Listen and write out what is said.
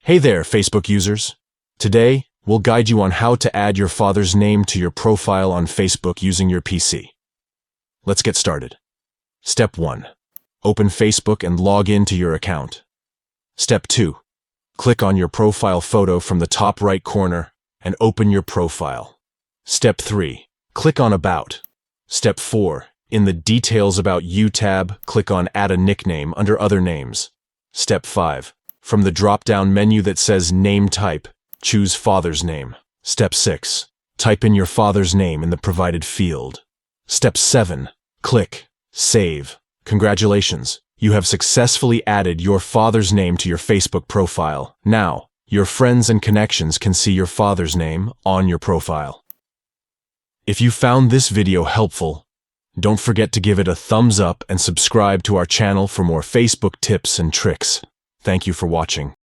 Hey there, Facebook users. Today, we'll guide you on how to add your father's name to your profile on Facebook using your PC. Let's get started. Step 1. Open Facebook and log in to your account. Step 2. Click on your profile photo from the top right corner and open your profile. Step 3. Click on About. Step 4. In the Details About You tab, click on Add a Nickname under Other Names. Step 5. From the drop-down menu that says Name Type, choose Father's Name. Step 6. Type in your father's name in the provided field. Step 7. Click Save. Congratulations, you have successfully added your father's name to your Facebook profile. Now, your friends and connections can see your father's name on your profile. If you found this video helpful, don't forget to give it a thumbs up and subscribe to our channel for more Facebook tips and tricks. Thank you for watching.